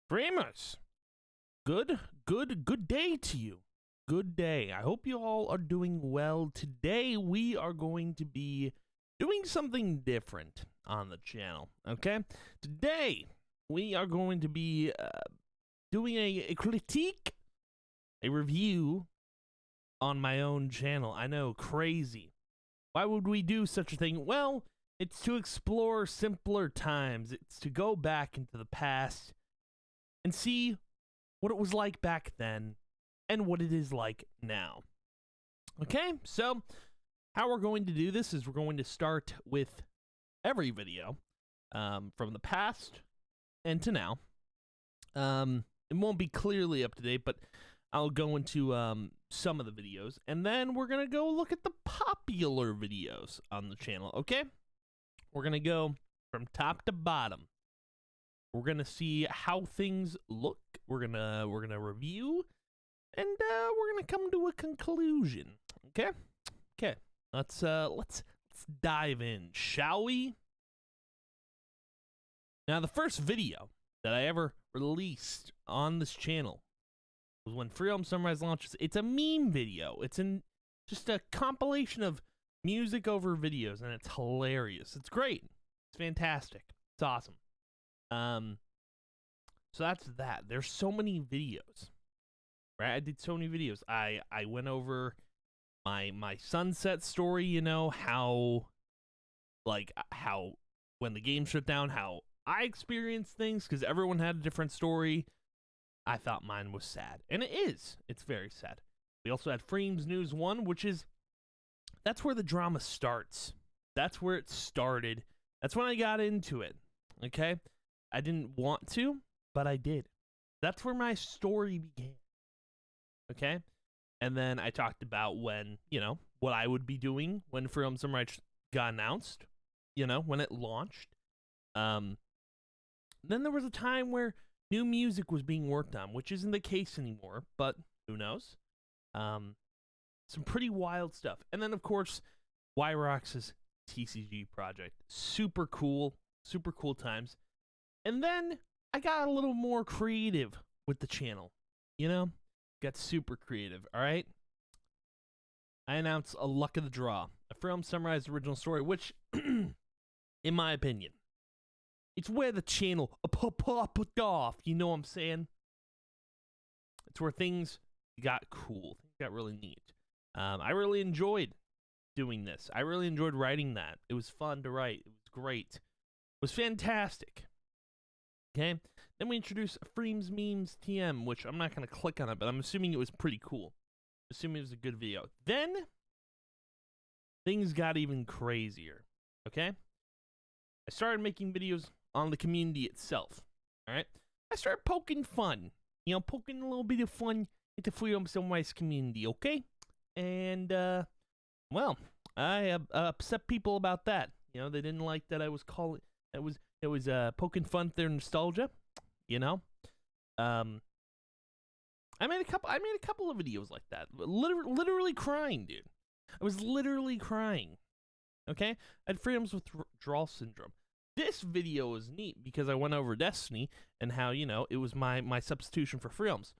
Dreamers, good day to you. Good day. I hope you all are doing well. Today we are going to be doing something different on the channel, okay? Today we are going to be doing a critique, a review on my own channel. I know, crazy. Why would we do such a thing? Well, it's to explore simpler times. It's to go back into the past and see what it was like back then and what it is like now. Okay, so how we're going to do this is we're going to start with every video from the past and to now. It won't be clearly up to date, but I'll go into some of the videos, and then we're going to go look at the popular videos on the channel, okay? We're going to go from top to bottom. We're going to see how things look. We're going to review, and we're going to come to a conclusion, okay? Okay. Let's dive in, shall we? Now, the first video that I ever released on this channel was when Free Realm Sunrise launches. It's a meme video. It's just a compilation of music over videos, and it's hilarious. It's great. It's fantastic. It's awesome. So that's that. There's so many videos, right? I did so many videos. I went over my sunset story, you know, how when the game shut down, how I experienced things, because everyone had a different story. I thought mine was sad, and it is. It's very sad. We also had Freem's News 1, that's where the drama starts. That's where it started. That's when I got into it, okay? I didn't want to, but I did. That's where my story began, okay? And then I talked about when, you know, what I would be doing when Free Realm Sunrise got announced, you know, when it launched. Then there was a time where new music was being worked on, which isn't the case anymore, but who knows? Some pretty wild stuff. And then, of course, Wyrox's TCG project. Super cool times. And then I got a little more creative with the channel, you know? Got super creative, all right? I announced a Luck of the Draw, a Free Realm Sunrise original story, which, in my opinion, it's where the channel popped off, you know what I'm saying? It's where things got cool, things got really neat. I really enjoyed doing this. I really enjoyed writing that. It was fun to write. It was great. It was fantastic. Okay? Then we introduced Freem's Memes TM, which I'm not going to click on it, but I'm assuming it was pretty cool. Assuming it was a good video. Then, things got even crazier. Okay? I started making videos on the community itself. Alright? I started poking fun. You know, poking a little bit of fun at the Free Realm Sunrise community, okay? And, well, I upset people about that. You know, they didn't like that I was calling, it was poking fun at their nostalgia, you know? I made a couple of videos like that. Literally crying, dude. I was literally crying. Okay? I had Free Realms Withdrawal Syndrome. This video is neat because I went over Destiny and how, you know, it was my substitution for Free Realms.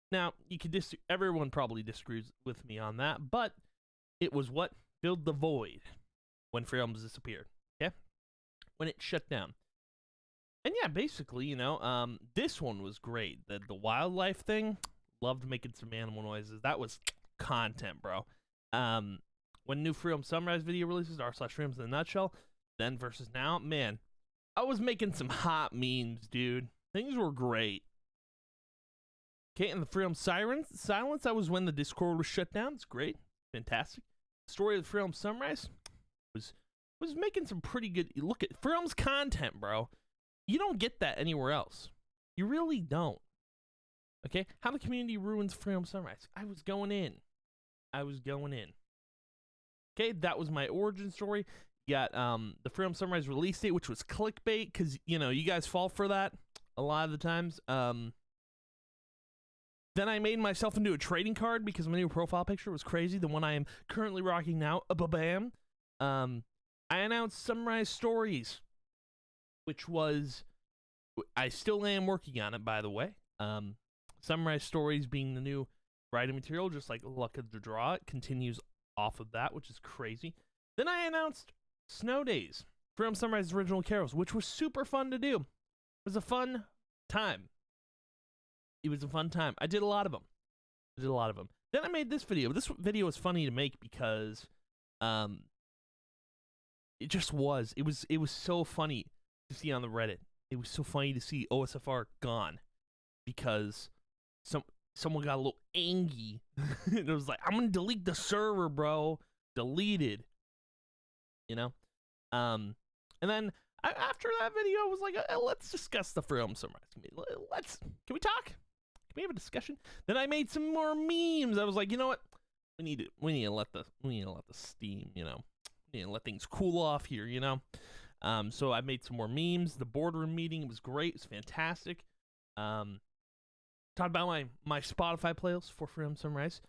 Now, you could everyone probably disagrees with me on that, but it was what filled the void when Free Realms disappeared, okay? When it shut down. And yeah, basically, you know, this one was great. The wildlife thing, loved making some animal noises. That was content, bro. When new Free Realm Sunrise video releases, r/Free Realms in a nutshell, then versus now, man, I was making some hot memes, dude. Things were great. Okay, and the Free Realm Silence, that was when the Discord was shut down. It's great. Fantastic. Story of the Free Realm Sunrise was making some pretty good... Look at Free Realm's content, bro. You don't get that anywhere else. You really don't. Okay? How the community ruins Free Realm Sunrise. I was going in. Okay, that was my origin story. You got the Free Realm Sunrise release date, which was clickbait, because, you know, you guys fall for that a lot of the times. Then I made myself into a trading card because my new profile picture was crazy. The one I am currently rocking now, bam. I announced Sunrise Stories, which was I still am working on it, by the way. Sunrise Stories being the new writing material, just like Luck of the Draw. It continues off of that, which is crazy. Then I announced Snow Days from Sunrise Original Carols, which was super fun to do. It was a fun time. It was a fun time. I did a lot of them. Then I made this video. This video was funny to make because it just was. It was so funny to see on the Reddit. It was so funny to see OSFR gone because someone got a little angry. It was like, I'm gonna delete the server, bro. Deleted. You know? And then after that video, I was like, let's discuss the From Sunrise. Can we talk? Can we have a discussion? Then I made some more memes. I was like, you know what? We need to let the steam, you know. We need to let things cool off here, you know. So I made some more memes. The boardroom meeting was great. It was fantastic. Talked about my Spotify playlist for From Sunrise.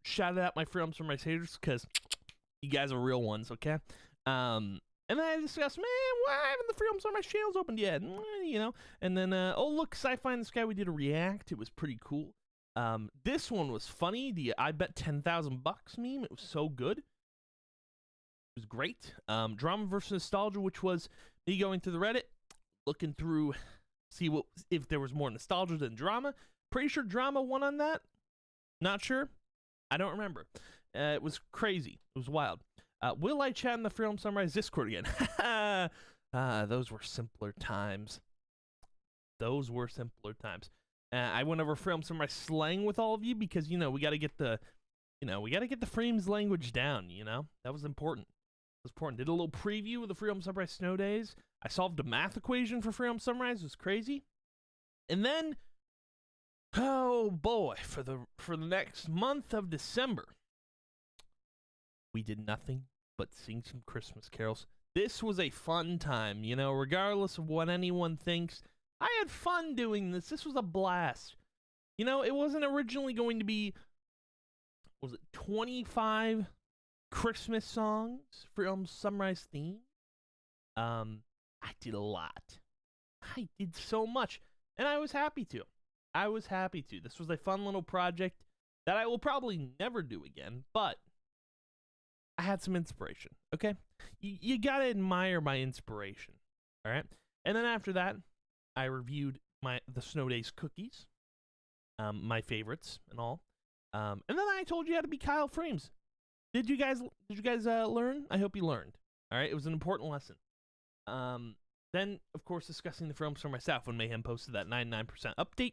Shouted out my From Sunrise haters because you guys are real ones, okay? And then I discussed, man, why haven't the From Sunrise channels opened yet? You know, and then oh look, Sci-Fi in the Sky, we did a react. It was pretty cool. This one was funny. The I bet $10,000 meme. It was so good. It was great. Drama versus Nostalgia, which was me going through the Reddit, looking through, see if there was more nostalgia than drama. Pretty sure drama won on that. Not sure. I don't remember. It was crazy. It was wild. Will I chat in the From Sunrise Discord again? Those were simpler times. Those were simpler times. I went over From Sunrise slang with all of you because, you know, we got to get the Frames language down, you know? That was important. It was important. Did a little preview of the From Sunrise Snow Days. I solved a math equation for From Sunrise. It was crazy. And then, oh boy, for the next month of December, we did nothing but sing some Christmas carols. This was a fun time, you know, regardless of what anyone thinks. I had fun doing this. This was a blast. You know, it wasn't originally going to be, was it 25 Christmas songs from Sunrise theme? I did a lot. I did so much, and I was happy to. This was a fun little project that I will probably never do again, but I had some inspiration, okay? You gotta admire my inspiration, all right? And then after that, I reviewed the Snow Days cookies, my favorites and all. And then I told you how to be Kyle Frames. Did you guys learn? I hope you learned. All right, it was an important lesson. Then, of course, discussing the films for myself when Mayhem posted that 99% update,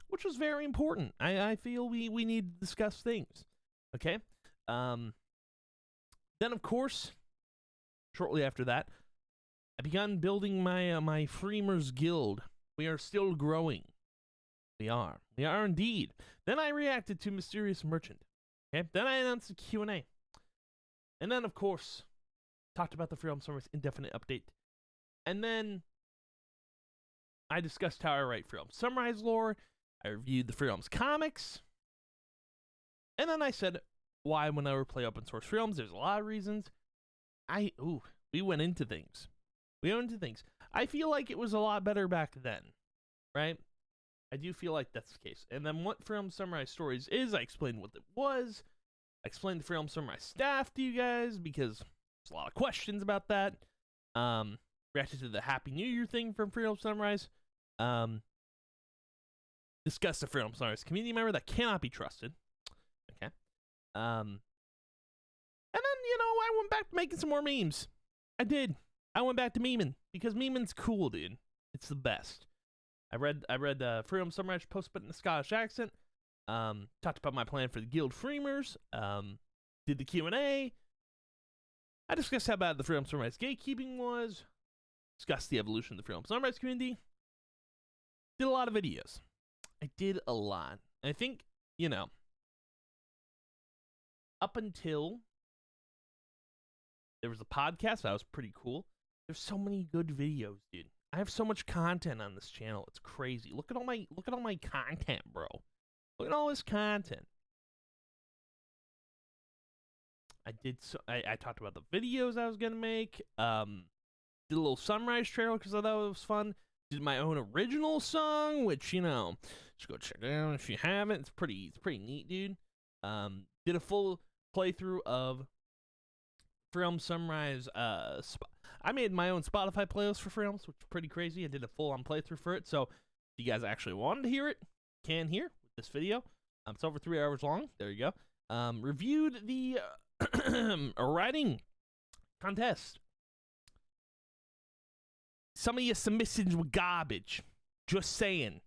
which was very important. I feel we need to discuss things, okay? Then, of course, shortly after that, I began building my Freemers Guild. We are still growing. We are indeed. Then I reacted to Mysterious Merchant. Okay. Then I announced the Q&A. And then, of course, talked about the From Sunrise Indefinite Update. And then I discussed how I write From Sunrise lore. I reviewed the Freedoms comics. And then I said why when I would play open source Freedoms. There's a lot of reasons. We went into things. I feel like it was a lot better back then, right? I do feel like that's the case. And then what From Sunrise Stories is, I explained what it was. I explained the From Sunrise staff to you guys because there's a lot of questions about that. Reacted to the Happy New Year thing from From Sunrise. Discussed the From Sunrise community member that cannot be trusted. Okay. And then, you know, I went back to making some more memes. I did. I went back to memeing because meming's cool, dude. It's the best. I read From Sunrise post, but in a Scottish accent. Talked about my plan for the Guild Freemers. Did the Q&A. I discussed how bad the From Sunrise gatekeeping was. Discussed the evolution of the From Sunrise community. Did a lot of videos. I did a lot. I think, you know, up until there was a podcast that was pretty cool. There's so many good videos, dude. I have so much content on this channel. It's crazy. Look at all my content, bro. Look at all this content. I talked about the videos I was gonna make. Did a little Sunrise trailer because I thought it was fun. Did my own original song, which, you know, just go check it out if you haven't. It's pretty neat, dude. Did a full playthrough of Realm Sunrise. I made my own Spotify playlist for Realms, which is pretty crazy. I did a full-on playthrough for it. So if you guys actually wanted to hear it, you can hear with this video. It's over 3 hours long. There you go. Reviewed the writing contest. Some of your submissions were garbage. Just saying.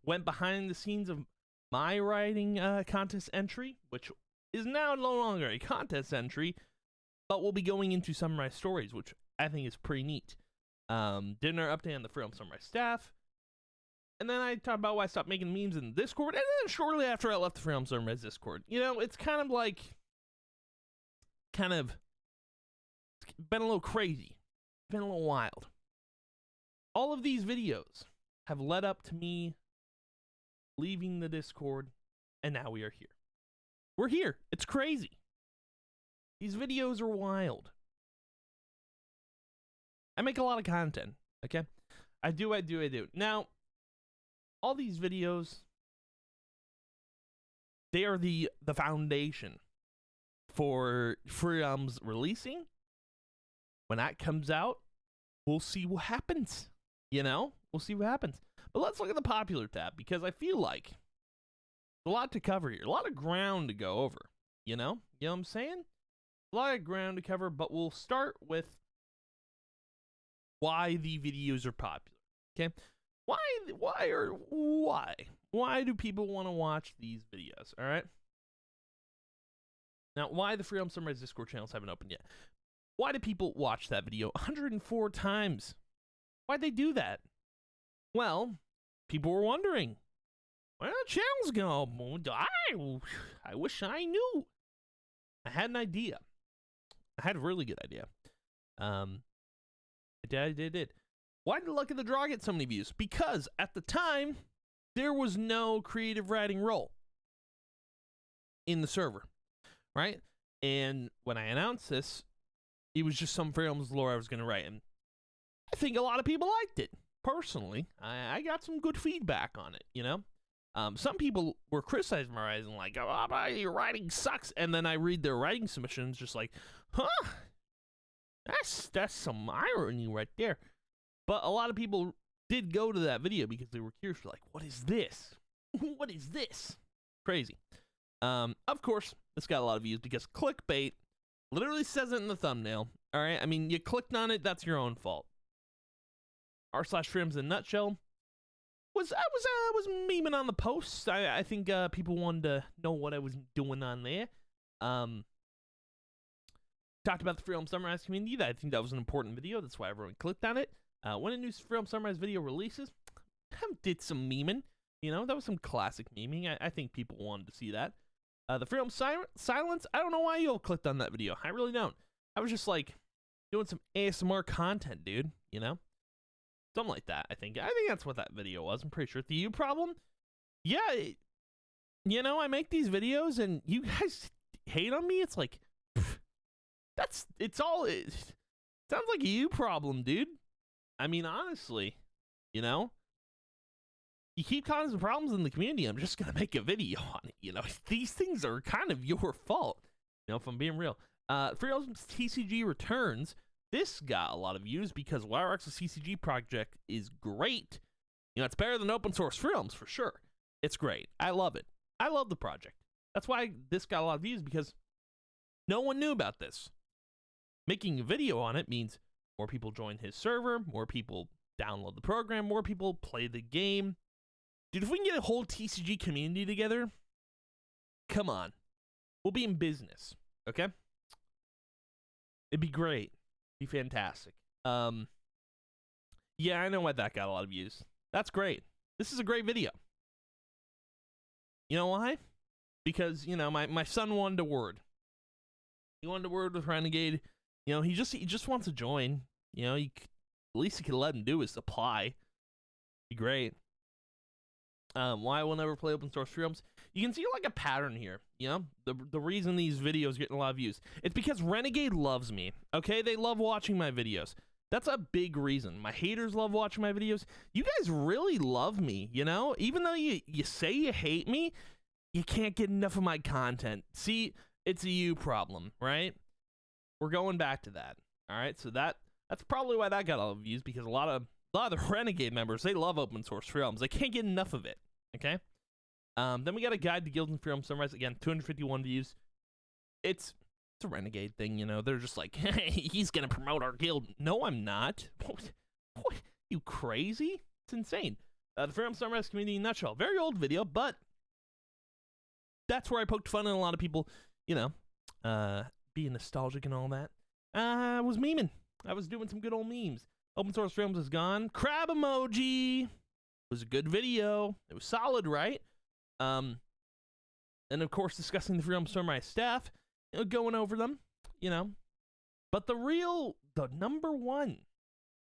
Went behind the scenes of my writing contest entry, which is now no longer a contest entry, but we'll be going into Sunrise Stories, which I think is pretty neat. Did our update on the Realm Sunrise staff. And then I talked about why I stopped making memes in Discord. And then shortly after I left the Realm Sunrise Discord. You know, it's kind of been a little crazy. Been a little wild. All of these videos have led up to me leaving the Discord, and now we are here. We're here. It's crazy. These videos are wild. I make a lot of content, okay? I do. Now, all these videos, they are the foundation for Realms releasing. When that comes out, we'll see what happens. You know? We'll see what happens. But let's look at the popular tab, because I feel like there's a lot to cover here. A lot of ground to go over. You know? You know what I'm saying? A lot of ground to cover, but we'll start with why the videos are popular. Okay? Why do people want to watch these videos? All right? Now, why the Realm Sunrise Discord channels haven't opened yet? Why do people watch that video 104 times? Why'd they do that? Well, people were wondering, where the channels go? I wish I knew. I had an idea. I had a really good idea. I did. Why did Luck of the Draw get so many views? Because at the time, there was no creative writing role in the server, right? And when I announced this, it was just some Realms lore I was going to write. And I think a lot of people liked it. Personally, I got some good feedback on it, you know? Some people were criticizing my writing, like, oh, your writing sucks. And then I read their writing submissions, just like, huh? That's some irony right there. But a lot of people did go to that video because they were curious, like, what is this? What is this? Crazy. Of course, this got a lot of views because clickbait literally says it in the thumbnail. All right, I mean, you clicked on it, that's your own fault. r/Realms in a nutshell was memeing on the posts. I think people wanted to know what I was doing on there. Talked about the Realm Sunrise community. I think that was an important video. That's why everyone clicked on it. When a new Realm Sunrise video releases, I did some memeing. You know, that was some classic memeing. I think people wanted to see that. The Realm Silence, I don't know why you all clicked on that video. I really don't. I was just like doing some ASMR content, dude. You know? Something like that, I think. I think that's what that video was. I'm pretty sure. The U problem? Yeah, you know, I make these videos and you guys hate on me. It's like, it sounds like a you problem, dude. I mean, honestly, you know, you keep causing problems in the community, I'm just going to make a video on it. You know, these things are kind of your fault, you know, if I'm being real. Realms TCG Returns. This got a lot of views because WireX's CCG project is great. You know, it's better than open source Realms for sure. It's great. I love it. I love the project. That's why this got a lot of views, because no one knew about this. Making a video on it means more people join his server, more people download the program, more people play the game. Dude, if we can get a whole TCG community together, come on. We'll be in business, okay? It'd be great. Be fantastic. Yeah, I know why that got a lot of views. That's great. This is a great video. You know why? Because, you know, my son wanted a word. He wanted a word with Renegade. You know, he just wants to join. You know, at least you can let him do is apply. Be great. Why I will never play open source Realms. You can see like a pattern here, you know? The reason these videos getting a lot of views. It's because Renegade loves me, okay? They love watching my videos. That's a big reason. My haters love watching my videos. You guys really love me, you know? Even though you say you hate me, you can't get enough of my content. See, it's a you problem, right? We're going back to that. All right, so that's probably why that got all the views, because a lot of the Renegade members, they love open source free realms. They can't get enough of it, okay? Then we got a guide to guilds and free realm sunrise. Again, 251 views. It's a Renegade thing, you know. They're just like, hey, he's gonna promote our guild. No, I'm not. What? You crazy? It's insane. The free realm sunrise community in a nutshell. Very old video, but that's where I poked fun at a lot of people, you know, being nostalgic and all that. I was memeing. I was doing some good old memes. Open source free realms is gone. Crab emoji. It was a good video. It was solid, right? And of course, discussing the free realm sunrise staff. Going over them, you know. But the number one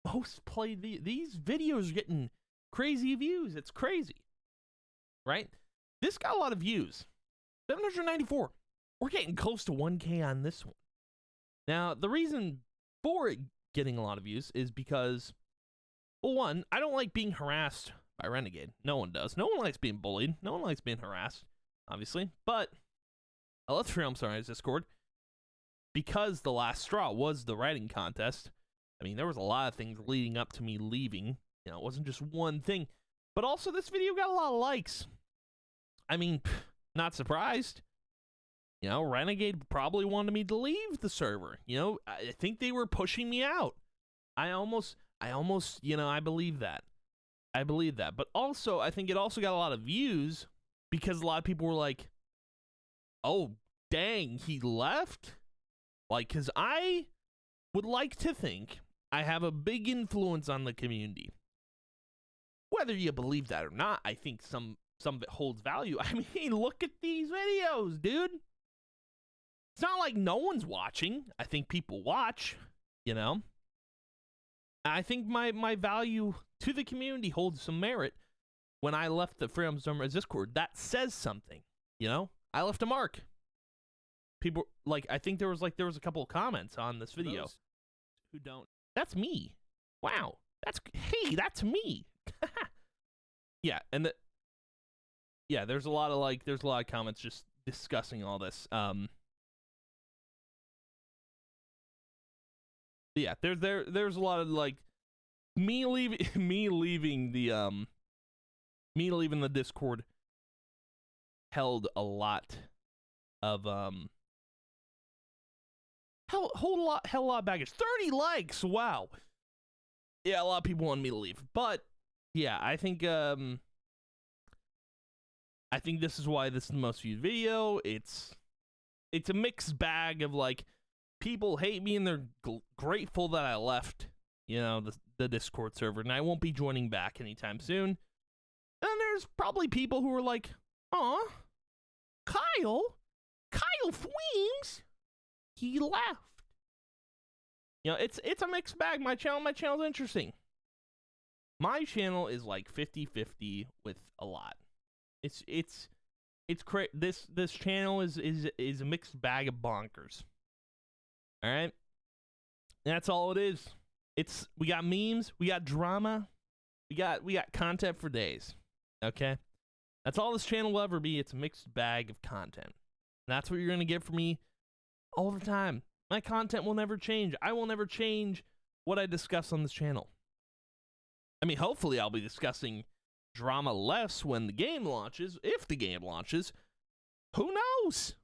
most played, these videos are getting crazy views. It's crazy, right? This got a lot of views, 794. We're getting close to 1K on this one. Now, the reason for it getting a lot of views is because, well, one, I don't like being harassed by Renegade. No one does. No one likes being bullied. No one likes being harassed, obviously. But I left free realm sunrise Discord because the last straw was the writing contest. I mean, there was a lot of things leading up to me leaving. You know, it wasn't just one thing. But also, this video got a lot of likes. I mean, not surprised. You know, Renegade probably wanted me to leave the server. You know, I think they were pushing me out. I almost, you know, I believe that. I believe that. But also, I think it also got a lot of views because a lot of people were like, oh, dang, he left? Like, because I would like to think I have a big influence on the community. Whether you believe that or not, I think some of it holds value. I mean, look at these videos, dude. It's not like no one's watching. I think people watch, you know. I think my value to the community holds some merit. When I left the free realm sunrise Discord, that says something, you know. I left a mark. People, like, I think there was a couple of comments on this video. Those who don't. That's me. Wow. Hey, that's me. Yeah, and there's a lot of comments just discussing all this. Yeah, there's a lot of like me leaving the Discord held a lot of hell a lot of baggage. 30 likes. Wow. Yeah, a lot of people wanted me to leave. But yeah, I think this is why this is the most viewed video. It's a mixed bag of like people hate me and they're grateful that I left, you know, the Discord server, and I won't be joining back anytime soon. And there's probably people who are like, "Aw, Kyle Fweems, he left." You know, it's a mixed bag. My channel's interesting. My channel is like 50-50 with a lot. It's this channel is a mixed bag of bonkers. All right, that's all it is. We got memes, we got drama, we got content for days. Okay, that's all this channel will ever be. It's a mixed bag of content. That's what you're gonna get from me all the time. My content will never change. I will never change what I discuss on this channel. I mean, hopefully I'll be discussing drama less when the game launches, if the game launches. Who knows?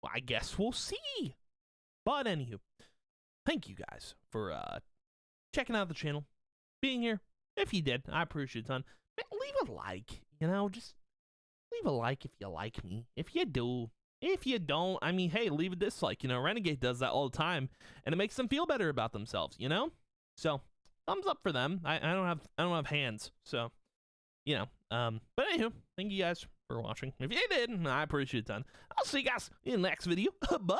Well, I guess we'll see. But anywho, thank you guys for checking out the channel, being here. If you did, I appreciate it a ton. Leave a like, you know, just leave a like if you like me. If you do. If you don't, I mean, hey, leave a dislike. You know, Renegade does that all the time, and it makes them feel better about themselves, you know? So, thumbs up for them. I don't have hands, so, you know. But anywho, thank you guys for watching. If you did, I appreciate it a ton. I'll see you guys in the next video. Bye!